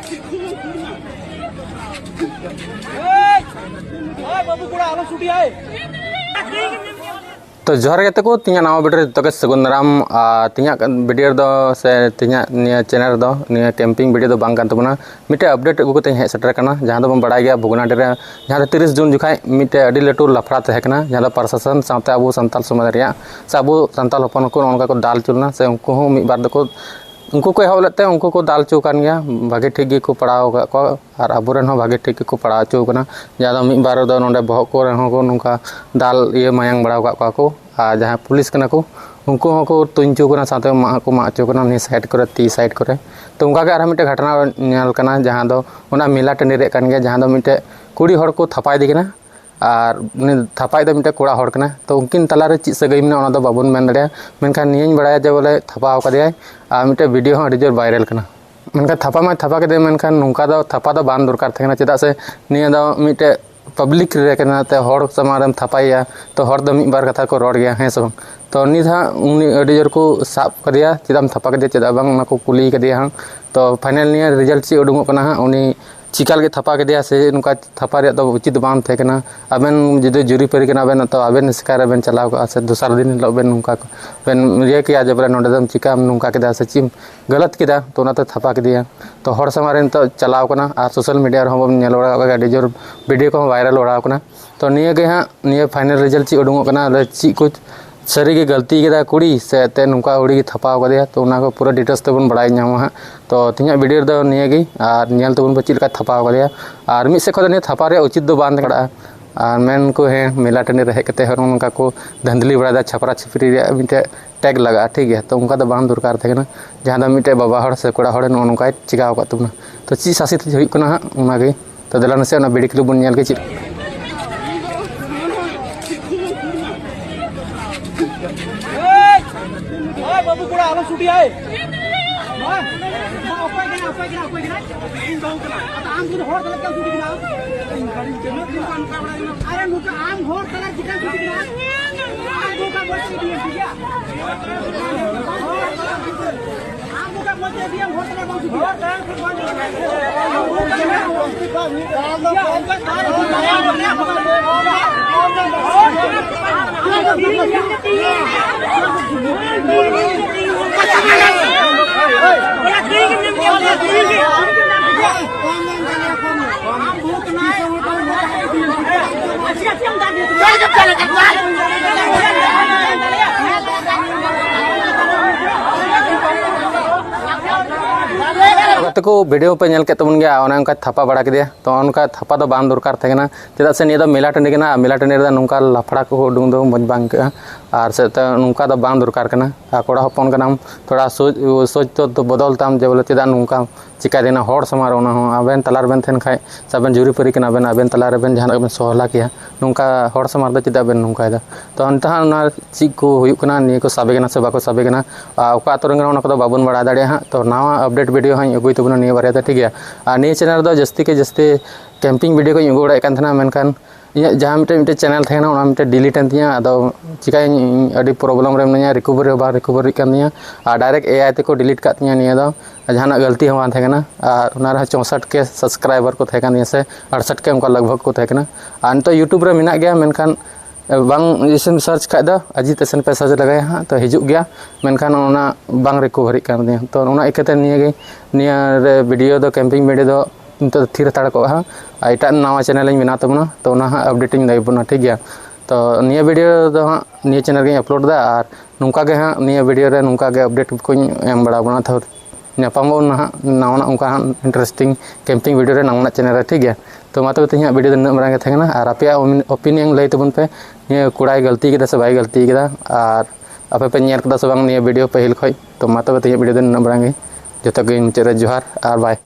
तो जोहर के तको तिया नवा वीडियो तो के सगुन दाराम तिया वीडियो दो से तिया निया चैनल दो निया कैंपिंग वीडियो दो बांग कान तबना मिटे अपडेट अगु ते हे सेटर कना जहां दो बम बड़ाय गया भुगनाडी रे जहां 30 जून जुखाय मिटे अडी लटू लफड़ा तहे कना जहां दो प्रशासन साथे अबु संताल समाज रिया से अबु संताल हपन को उनका को दाल चुलना से उनको हो मी बार दको उनको को हवलते उनको को दाल चौ कान गया भागे ठीक गे को पड़ाव को और अबुरन हो भागे ठीक को पड़ाव चौ कना जहां मी बार दो नोंडे बहक को रहो को नुका दाल ये मायांग बड़ाव को जहाँ पुलिस कना को उनको को तुंचो कना साथे मा को माचो कना नि साइड करे ती साइड करे तो उनका के आर मिटे घटना नेल कना जहाँ दो ओना मेला टंडी रे कान गया जहाँ दो मिटे कुड़ी हड़ को थपाय दिगना और उनी थपाय दो मिटे कोड़ा हड़ कना तो उनकिन तला रे ची सगई में ओना दो बाबुन मेन दड़या मेनखान नियन बड़ाया जे बोले थपाव कदियाय आ मिटे वीडियो हो अडी जोर वायरल कना मेनखान थपा मा थपा के मेनखान नुका दो थपा दो बान दरकार थेना चेदा से निया दो मिटे पब्लिक रे कना ते हड़ समारम थपाया तो हड़ दो मिट बार कथा को रोड गया है सब तो नि था उनी अडी जोर को साब कदिया चेदाम थपा कदिया चेदा बांग ना को कुली कदिया तो फाइनल निया रिजल्ट ची उडुंगो कना उनी चिकाल के थपा के से नुका थपा रे तो उचित बांग थे कना अबेन जुदे जुरी परी कना अबेन तो अबेन शिकार अबेन चलाव का से दूसरा दिन लो बेन नुका बेन ये किया जब नोडे दम चिकाम नुका के से चिम गलत किदा तो ना तो थपा के दिया तो हर समारेन तो चलाव कना आ सोशल मीडिया रे हम नेल ओड़ा गाडी जोर वीडियो को वायरल ओड़ा कना तो निये के हां निये फाइनल रिजल्ट ची उडुंगो कना ची कुछ सरी की गलती के कुड़ी से ते नुका उड़ी की थपाव कदिया तो उना को पूरा डिटेल्स तबन बड़ाई नामा हां तो तिया वीडियो दो निये गी आर नेल तबन बचिल का थपाव कदिया आर मिसे खद ने थपा रे उचित दो बांध कड़ा आर मेन को है मेला टने रहे कते हर उनका को धंधली बड़ा छपरा छिपरी रे मिटे टैग लगा ठीक है तो उनका तो बांध दरकार थे ना जहां दा मिटे बाबा हड़ से कोड़ा हड़ उनका चिकाव का तुमना तो ची सासित हुई कना हां उना गे तो दलान से ना वीडियो क्लिप बन नेल के ची बाबू कोड़ा आलो छुटी आए हां ओपन गना इन गांव कला आता आम गुद होर तलक छुटी गना गाड़ी चलो दुकान का बड़ा अरे मुका आम होर तलक चिकन छुटी गना आम मुका बोलते दिए दिया आम मुका बोलते दिए होर तलक छुटी होर को वीडियो पे नेल के तबन गया ओना उनका थपा बड़ा के दिया तो उनका थपा तो बांध दरकार थे ना चेदा से निया मेला टंडी के मेला टंडी रे नुका लफड़ा को उडुंग दो मज बांग के और से नुका तो बांध दरकार कना कोड़ा हपन कना थोड़ा सोच तो बदल ताम जे बोले चेदा नुका चिका देना हड़ समार ओना हो अबेन तलार बेन थेन खाय सबेन जुरी परी कना बेन अबेन तलार बेन जहान अबेन सोहला किया नुका हड़ समार दो चेदा बेन नुका दा तो अंता ना ची को हुयु कना निया को साबे कना से बाको साबे कना ओका तोरंग ओना को बाबन बड़ा दाड़े हां तो नवा अपडेट वीडियो हां अगुई तबना निया बारे ठीक है निया चैनल दो जस्ती के जस्ती कैंपिंग वीडियो को अगु बड़ा कान थना मेनखान जहाँ मिटे चैनल थे ना मिटे डिलीट एन तिया अदो चिका अडी प्रॉब्लम रे मनिया रिकवरी बा रिकवरी कान दिया और डायरेक्ट एआई ते को डिलीट का तिया निया दो जहां गलती हो थे ना और उना 64 के सब्सक्राइबर को थे कान से 68 के उनका लगभग को थे ना और तो यूट्यूब रे मिना गया मेनखान बांग जैसे सर्च का दो अजीत एसन पे सर्च लगाया हाँ तो हिजुग गया मेनखान ओना बांग रिकवरी कान दिया तो ओना इकते निया गे निया रे वीडियो दो कैंपिंग वीडियो दो तो थीर ताड़ को हाँ एटा नवा चैनल बना तबना तो अपडेटिंग दाबना ठीक है तो निया वीडियो दो हाँ निया चैनल के अपलोड दा और नुका के हाँ निया वीडियो रे नुका के अपडेट को एम बड़ा बना तो नापामो हाँ नवा उनका हाँ इंटरेस्टिंग कैंपिंग वीडियो रे नवा चैनल रे ठीक है तो माता तीन वीडियो दिन मरा थे और आप ओपिनियन लय तबन पे निया कुड़ाई गलती के से बाय गलती के और आपे पे नेल से बांग निया वीडियो पहिल खय तो माता तीन वीडियो दिन मरा जो मुचाद जोहार और बाय।